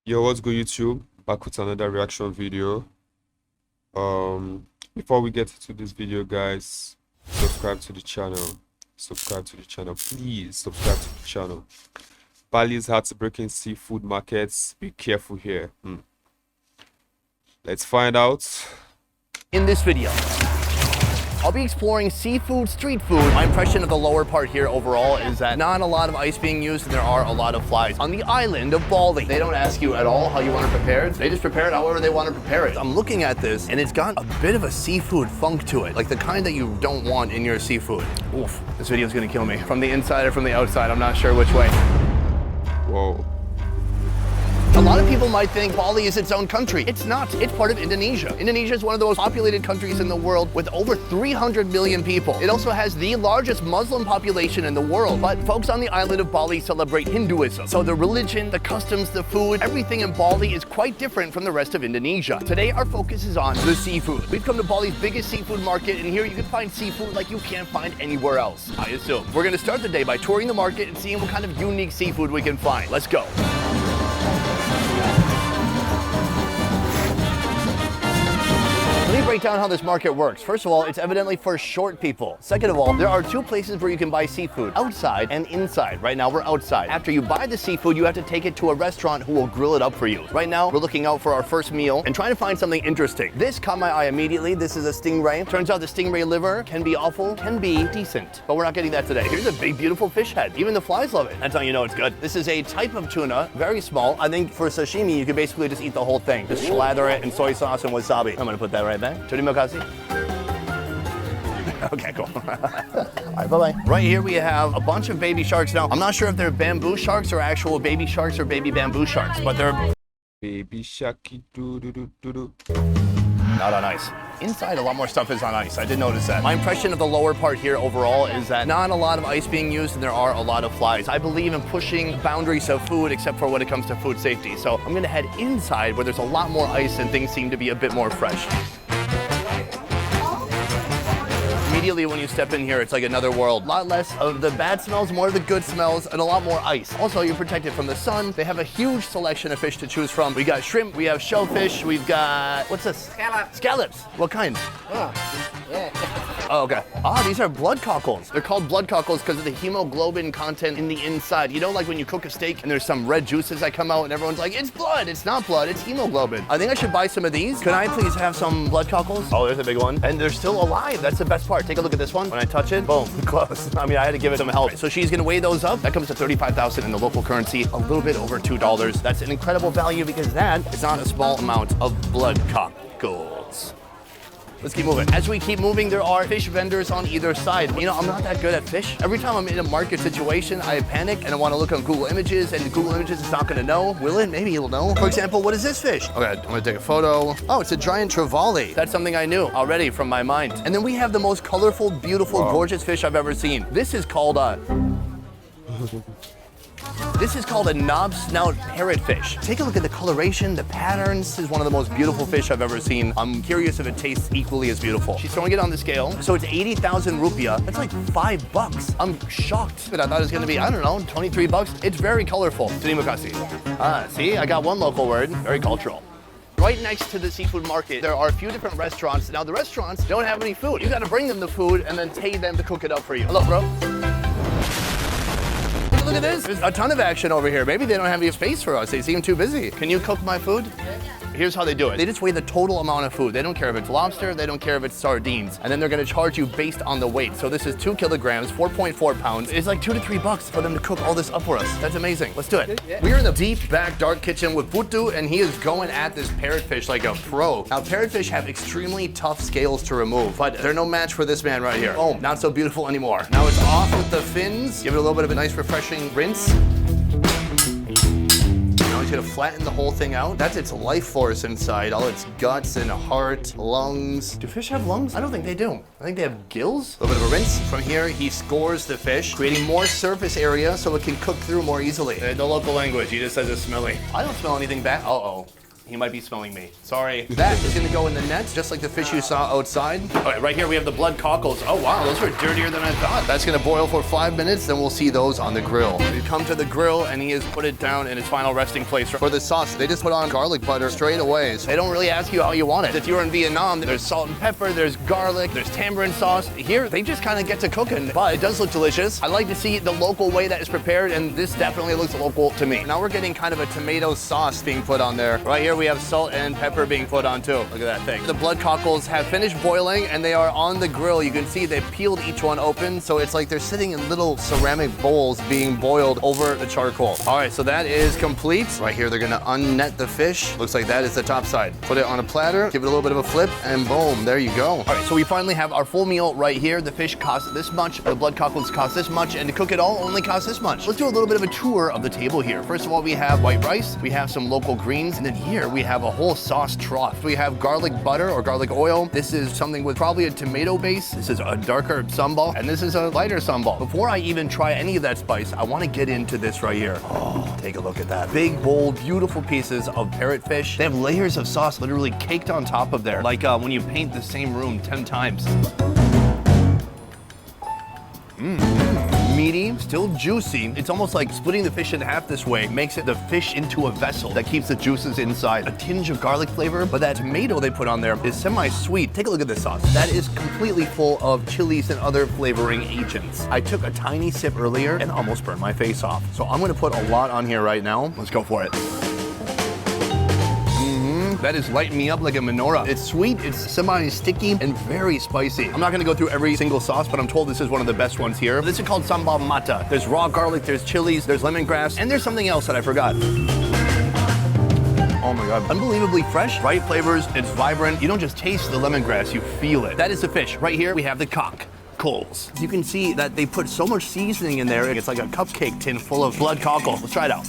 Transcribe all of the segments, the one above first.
Yo, what's good, YouTube? Back with another reaction video. Before we get into this video, guys, subscribe to the channel. Subscribe to the channel, please. Subscribe to the channel. Bali's heartbreaking seafood markets. Be careful here. Let's find out. In this video, I'll be exploring seafood, street food. My impression of the lower part here overall is that not a lot of ice being used and there are a lot of flies. On the island of Bali, they don't ask you at all how you want to prepare it. They just prepare it however they want to prepare it. I'm looking at this and it's got a bit of a seafood funk to it, like the kind that you don't want in your seafood. Oof, this video is gonna kill me. From the inside or from the outside, I'm not sure which way. Whoa. A lot of people might think Bali is its own country. It's not. It's part of Indonesia. Indonesia is one of the most populated countries in the world with over 300 million people. It also has the largest Muslim population in the world. But folks on the island of Bali celebrate Hinduism. So the religion, the customs, the food, everything in Bali is quite different from the rest of Indonesia. Today, our focus is on the seafood. We've come to Bali's biggest seafood market, and here you can find seafood like you can't find anywhere else, I assume. We're gonna start the day by touring the market and seeing what kind of unique seafood we can find. Let's go. Let me break down how this market works. First of all, it's evidently for short people. Second of all, there are two places where you can buy seafood, outside and inside. Right now, we're outside. After you buy the seafood, you have to take it to a restaurant who will grill it up for you. Right now, we're looking out for our first meal and trying to find something interesting. This caught my eye immediately. This is a stingray. Turns out the stingray liver can be awful, can be decent, but we're not getting that today. Here's a big, beautiful fish head. Even the flies love it. That's how you know it's good. This is a type of tuna, very small. I think for sashimi, you could basically just eat the whole thing. Just slather it in soy sauce and wasabi. I'm gonna put that right back. Terima kasih. Okay, cool. All right, bye-bye. Right here we have a bunch of baby sharks. Now, I'm not sure if they're bamboo sharks or actual baby sharks or baby bamboo sharks, but they're Baby sharky doo doo doo doo doo. not on ice. Inside, a lot more stuff is on ice. I did notice that. My impression of the lower part here overall is that not a lot of ice being used and there are a lot of flies. I believe in pushing boundaries of food except for when it comes to food safety. So I'm gonna head inside where there's a lot more ice and things seem to be a bit more fresh. Immediately when you step in here, it's like another world. A lot less of the bad smells, more of the good smells, and a lot more ice. Also, you're protected from the sun. They have a huge selection of fish to choose from. We got shrimp, we have shellfish, we've got, what's this? Scallops. Scallops. What kind? Oh, yeah. Oh, okay. Ah, these are blood cockles. They're called blood cockles because of the hemoglobin content in the inside. You know, like when you cook a steak and there's some red juices that come out and everyone's like, it's blood. It's not blood, it's hemoglobin. I think I should buy some of these. Can I please have some blood cockles? Oh, there's a big one. And they're still alive. That's the best part. Take a look at this one. When I touch it, boom, close. I mean, I had to give it some help. So she's gonna weigh those up. That comes to 35,000 in the local currency, a little bit over $2. That's an incredible value because that is not a small amount of blood cockles. Let's keep moving. As we keep moving, there are fish vendors on either side. You know, I'm not that good at fish. Every time I'm in a market situation, I panic and I want to look on Google Images, and Google Images is not going to know. Will it? Maybe it'll know. For example, what is this fish? Okay, I'm going to take a photo. Oh, it's a giant trevally. That's something I knew already from my mind. And then we have the most colorful, beautiful, gorgeous fish I've ever seen. This is called a knob snout parrotfish. Take a look at the coloration, the patterns. This is one of the most beautiful fish I've ever seen. I'm curious if it tastes equally as beautiful. She's throwing it on the scale. So it's 80,000 rupiah. That's like $5. I'm shocked. But I thought it was gonna be, I don't know, 23 bucks. It's very colorful. Terima kasih. Ah, see, I got one local word. Very cultural. Right next to the seafood market, there are a few different restaurants. Now, the restaurants don't have any food. You gotta bring them the food and then pay them to cook it up for you. Hello, bro. Look at this. There's a ton of action over here. Maybe they don't have any space for us. They seem too busy. Can you cook my food? Here's how they do it. They just weigh the total amount of food. They don't care if it's lobster, they don't care if it's sardines. And then they're gonna charge you based on the weight. So this is 2 kilograms, 4.4 pounds. It's like $2 to $3 for them to cook all this up for us. That's amazing. Let's do it. Yeah. We're in the deep back dark kitchen with Putu, and he is going at this parrotfish like a pro. Now, parrotfish have extremely tough scales to remove, but they're no match for this man right here. Oh, not so beautiful anymore. Now it's off with the fins. Give it a little bit of a nice refreshing rinse. He's gonna flatten the whole thing out. That's its life force inside, all its guts and heart, lungs. Do fish have lungs? I don't think they do. I think they have gills. A little bit of a rinse. From here, he scores the fish, creating more surface area so it can cook through more easily. In the local language, he just says it's smelly. I don't smell anything bad. Uh-oh. He might be smelling me. Sorry. That is gonna go in the net, just like the fish you saw outside. All right, right here we have the blood cockles. Oh wow, those are dirtier than I thought. That's gonna boil for 5 minutes, then we'll see those on the grill. We come to the grill and he has put it down in its final resting place. For the sauce, they just put on garlic butter straight away. So they don't really ask you how you want it. If you're in Vietnam, there's salt and pepper, there's garlic, there's tamarind sauce. Here, they just kind of get to cooking, but it does look delicious. I like to see the local way that it's prepared, and this definitely looks local to me. Now we're getting kind of a tomato sauce being put on there. Right here we have salt and pepper being put on too. Look at that thing. The blood cockles have finished boiling and they are on the grill. You can see they've peeled each one open, so it's like they're sitting in little ceramic bowls being boiled over the charcoal. All right, so that is complete. Right here, they're gonna unnet the fish. Looks like that is the top side. Put it on a platter, give it a little bit of a flip, and boom, there you go. All right, so we finally have our full meal right here. The fish costs this much, the blood cockles cost this much, and to cook it all only costs this much. Let's do a little bit of a tour of the table here. First of all, we have white rice, we have some local greens, and then here we have a whole sauce trough. We have garlic butter or garlic oil. This is something with probably a tomato base. This is a darker sambal, and this is a lighter sambal. Before I even try any of that spice, I want to get into this right here. Oh, take a look at that. Big, bold, beautiful pieces of parrotfish. They have layers of sauce literally caked on top of there, like when you paint the same room 10 times. Meaty, still juicy. It's almost like splitting the fish in half this way makes it the fish into a vessel that keeps the juices inside. A tinge of garlic flavor, but that tomato they put on there is semi-sweet. Take a look at this sauce. That is completely full of chilies and other flavoring agents. I took a tiny sip earlier and almost burned my face off. So I'm gonna put a lot on here right now. Let's go for it. That is lighting me up like a menorah. It's sweet, it's semi-sticky, and very spicy. I'm not gonna go through every single sauce, but I'm told this is one of the best ones here. This is called sambal mata. There's raw garlic, there's chilies, there's lemongrass, and there's something else that I forgot. Oh my God, unbelievably fresh, bright flavors, it's vibrant. You don't just taste the lemongrass, you feel it. That is the fish. Right here, we have the cockles. You can see that they put so much seasoning in there, it's like a cupcake tin full of blood cockle. Let's try it out.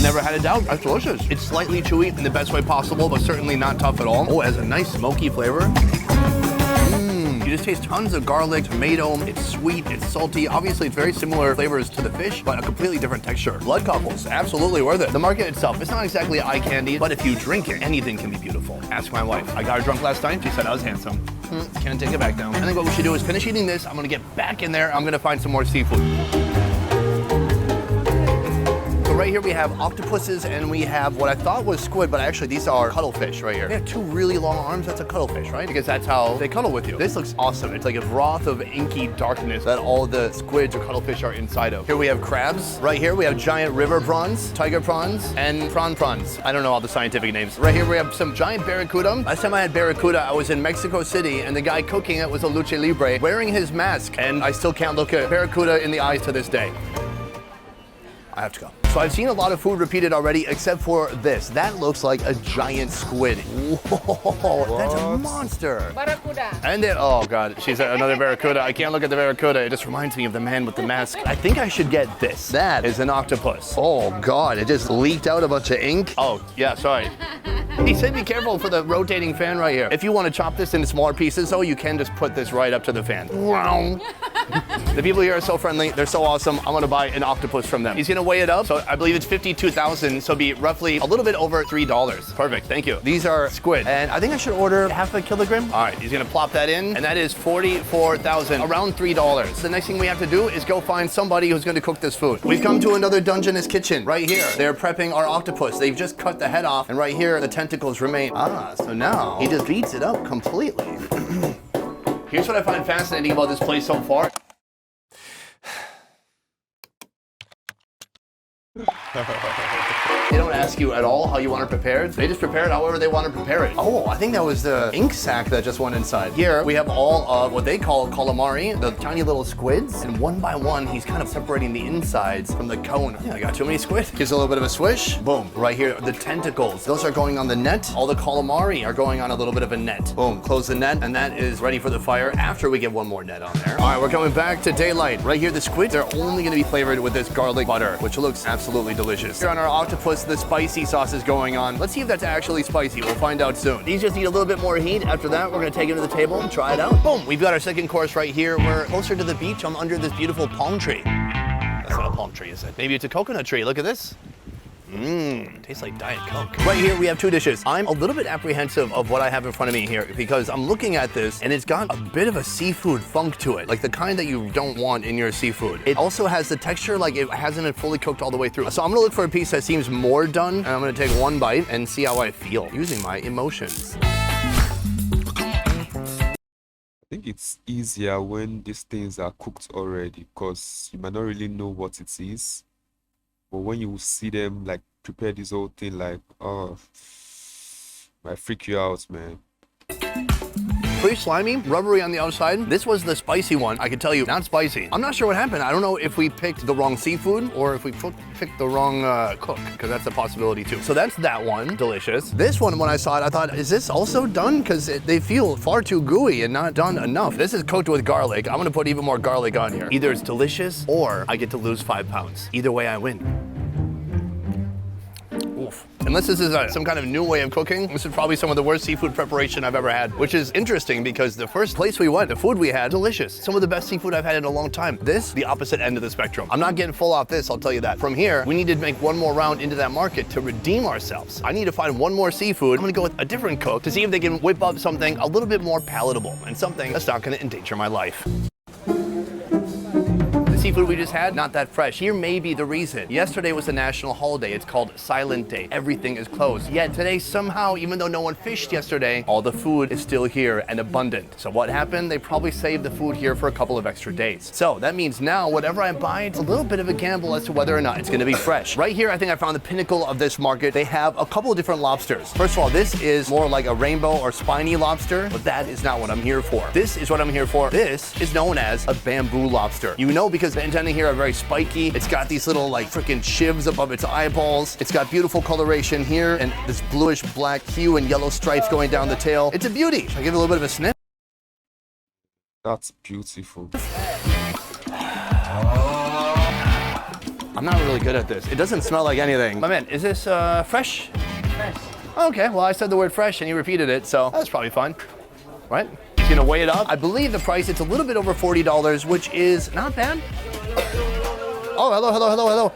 Never had a doubt. That's delicious. It's slightly chewy in the best way possible, but certainly not tough at all. Oh, it has a nice smoky flavor. You just taste tons of garlic, tomato. It's sweet, it's salty. Obviously, it's very similar flavors to the fish, but a completely different texture. Blood cockles, absolutely worth it. The market itself, it's not exactly eye candy, but if you drink it, anything can be beautiful. Ask my wife. I got her drunk last night. She said I was handsome. Can't take it back down. I think what we should do is finish eating this. I'm gonna get back in there. I'm gonna find some more seafood. Right here we have octopuses and we have what I thought was squid, but actually these are cuttlefish right here. They have two really long arms. That's a cuttlefish, right? Because that's how they cuddle with you. This looks awesome. It's like a broth of inky darkness that all the squids or cuttlefish are inside of. Here we have crabs. Right here we have giant river prawns, tiger prawns, and prawns. I don't know all the scientific names. Right here we have some giant barracuda. Last time I had barracuda, I was in Mexico City and the guy cooking it was a lucha libre wearing his mask, and I still can't look at barracuda in the eyes to this day. I have to go. So I've seen a lot of food repeated already, except for this. That looks like a giant squid. Whoa, that's a monster. Barracuda. And then, oh God, she's another barracuda. I can't look at the barracuda. It just reminds me of the man with the mask. I think I should get this. That is an octopus. Oh God, it just leaked out a bunch of ink. Oh, yeah, sorry. He said be careful for the rotating fan right here. If you want to chop this into smaller pieces, though, you can just put this right up to the fan. The people here are so friendly. They're so awesome. I'm gonna buy an octopus from them. He's gonna weigh it up. So I believe it's 52,000. So it'd be roughly a little bit over $3. Perfect, thank you. These are squid. And I think I should order half a kilogram. All right, he's gonna plop that in. And that is 44,000, around $3. The next thing we have to do is go find somebody who's gonna cook this food. We've come to another Dungeness kitchen right here. They're prepping our octopus. They've just cut the head off. And right here, the tentacles remain. So now he just beats it up completely. Here's what I find fascinating about this place so far. They don't ask you at all how you want it prepared. They just prepare it however they want to prepare it. Oh, I think that was the ink sac that just went inside. Here we have all of what they call calamari, the tiny little squids. And one by one, he's kind of separating the insides from the cone. Yeah, I got too many squid. Gives a little bit of a swish. Boom. Right here, the tentacles. Those are going on the net. All the calamari are going on a little bit of a net. Boom. Close the net, and that is ready for the fire after we get one more net on there. All right, we're coming back to daylight. Right here, the squids are only going to be flavored with this garlic butter, which looks absolutely delicious. Here on our octopus, the spicy sauce is going on. Let's see if that's actually spicy. We'll find out soon. These just need a little bit more heat. After that, we're gonna take it to the table and try it out. Boom, we've got our second course right here. We're closer to the beach. I'm under this beautiful palm tree. That's not a palm tree, is it? Maybe it's a coconut tree. Look at this. Tastes like Diet Coke. Right here we have two dishes. I'm a little bit apprehensive of what I have in front of me here because I'm looking at this and it's got a bit of a seafood funk to it, like the kind that you don't want in your seafood. It also has the texture like it hasn't been fully cooked all the way through. So I'm gonna look for a piece that seems more done and I'm gonna take one bite and see how I feel using my emotions. I think it's easier when these things are cooked already because you might not really know what it is. But when you see them like prepare this whole thing, like, oh, might freak you out, man. Pretty slimy, rubbery on the outside. This was the spicy one. I can tell you, not spicy. I'm not sure what happened. I don't know if we picked the wrong seafood or if we picked the wrong cook, because that's a possibility too. So that's that one, delicious. This one, when I saw it, I thought, is this also done? Because they feel far too gooey and not done enough. This is cooked with garlic. I'm gonna put even more garlic on here. Either it's delicious or I get to lose 5 pounds. Either way, I win. Oof. Unless this is some kind of new way of cooking, this is probably some of the worst seafood preparation I've ever had, which is interesting because the first place we went, the food we had, delicious. Some of the best seafood I've had in a long time. This, the opposite end of the spectrum. I'm not getting full off this, I'll tell you that. From here, we need to make one more round into that market to redeem ourselves. I need to find one more seafood. I'm gonna go with a different cook to see if they can whip up something a little bit more palatable and something that's not gonna endanger my life. Seafood we just had, not that fresh. Here may be the reason. Yesterday was a national holiday. It's called Silent Day. Everything is closed. Yet today somehow, even though no one fished yesterday, all the food is still here and abundant. So what happened? They probably saved the food here for a couple of extra days. So that means now whatever I buy, it's a little bit of a gamble as to whether or not it's gonna be fresh. Right here, I think I found the pinnacle of this market. They have a couple of different lobsters. First of all, this is more like a rainbow or spiny lobster, but that is not what I'm here for. This is what I'm here for. This is known as a bamboo lobster. You know, because the antennae here are very spiky. It's got these little like freaking shivs above its eyeballs. It's got beautiful coloration here and this bluish black hue and yellow stripes going down the tail. It's a beauty. Should I give it a little bit of a sniff? That's beautiful. I'm not really good at this. It doesn't smell like anything. My man, is this fresh? Fresh. Okay, well I said the word fresh and you repeated it, so that's probably fun, right? He's gonna weigh it up. I believe the price, it's a little bit over $40, which is not bad. Oh, hello, hello, hello, hello.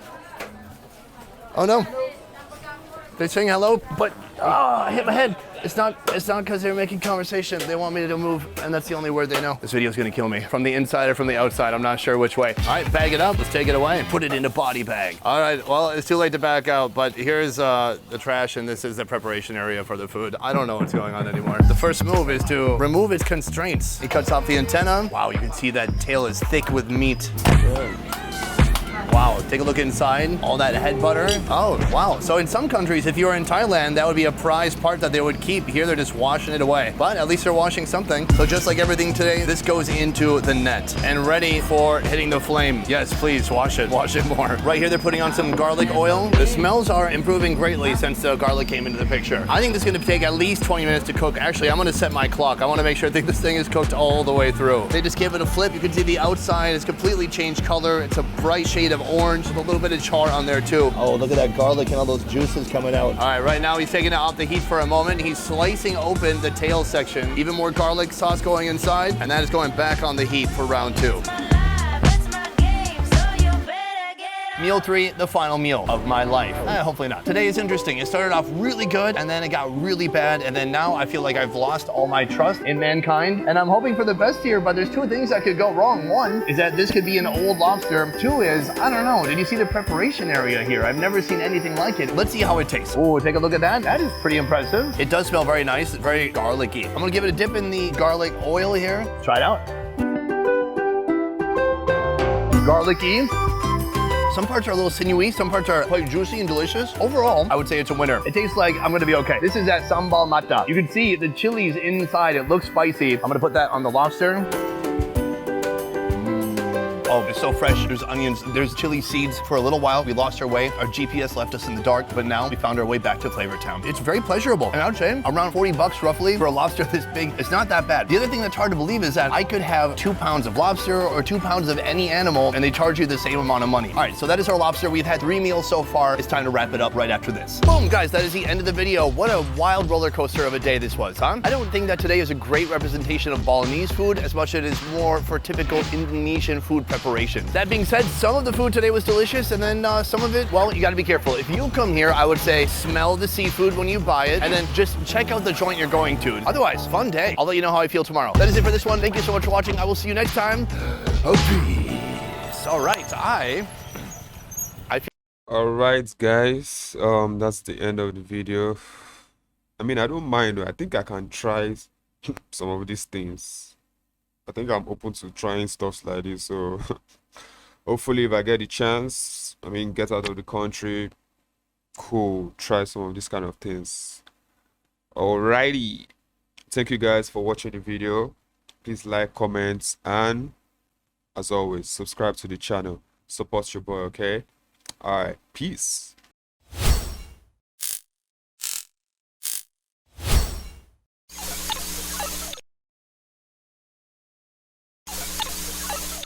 Oh no. They're saying hello, but I hit my head. It's not because they're making conversation. They want me to move, and that's the only word they know. This video is gonna kill me. From the inside or from the outside, I'm not sure which way. All right, bag it up, let's take it away and put it in a body bag. All right, well, it's too late to back out, but here's the trash, and this is the preparation area for the food. I don't know what's going on anymore. The first move is to remove its constraints. He cuts off the antenna. Wow, you can see that tail is thick with meat. Wow, take a look inside. All that head butter. Oh, wow. So in some countries, if you were in Thailand, that would be a prized part that they would keep. Here, they're just washing it away. But at least they're washing something. So just like everything today, this goes into the net and ready for hitting the flame. Yes, please, wash it. Wash it more. Right here, they're putting on some garlic oil. The smells are improving greatly since the garlic came into the picture. I think this is gonna take at least 20 minutes to cook. Actually, I'm gonna set my clock. I wanna make sure I think this thing is cooked all the way through. They just give it a flip. You can see the outside is completely changed color. It's a bright shade of orange with a little bit of char on there too. Oh, look at that garlic and all those juices coming out. All right, right now he's taking it off the heat for a moment. He's slicing open the tail section. Even more garlic sauce going inside, and that is going back on the heat for round 2. Meal 3, the final meal of my life. Hopefully not. Today is interesting. It started off really good, and then it got really bad, and then now I feel like I've lost all my trust in mankind, and I'm hoping for the best here, but there's 2 things that could go wrong. 1 is that this could be an old lobster. 2 is, I don't know, did you see the preparation area here? I've never seen anything like it. Let's see how it tastes. Oh, take a look at that. That is pretty impressive. It does smell very nice. It's very garlicky. I'm gonna give it a dip in the garlic oil here. Try it out. Garlicky. Some parts are a little sinewy, some parts are quite juicy and delicious. Overall, I would say it's a winner. It tastes like I'm gonna be okay. This is that sambal mata. You can see the chilies inside, it looks spicy. I'm gonna put that on the lobster. Oh, it's so fresh. There's onions, there's chili seeds. For a little while, we lost our way. Our GPS left us in the dark, but now we found our way back to Flavor Town. It's very pleasurable. And I would say around 40 bucks roughly for a lobster this big. It's not that bad. The other thing that's hard to believe is that I could have 2 pounds of lobster or 2 pounds of any animal and they charge you the same amount of money. All right, so that is our lobster. We've had 3 meals so far. It's time to wrap it up right after this. Boom, guys, that is the end of the video. What a wild roller coaster of a day this was, huh? I don't think that today is a great representation of Balinese food as much as it is more for typical Indonesian food preparation. preparation. That being said, some of the food today was delicious, and then some of it, well, you gotta be careful. If you come here, I would say smell the seafood when you buy it, and then just check out the joint you're going to. Otherwise, fun day. I'll let you know how I feel tomorrow. That is it for this one. Thank you so much for watching. I will see you next time. Peace. All right, I feel All right, guys. That's the end of the video. I mean, I don't mind. I think I can try some of these things. I think I'm open to trying stuff like this. So hopefully, if I get the chance, I mean, get out of the country, cool, try some of these kind of things. Alrighty. Thank you guys for watching the video. Please like, comment, and as always, subscribe to the channel. Support your boy, okay? Alright, peace.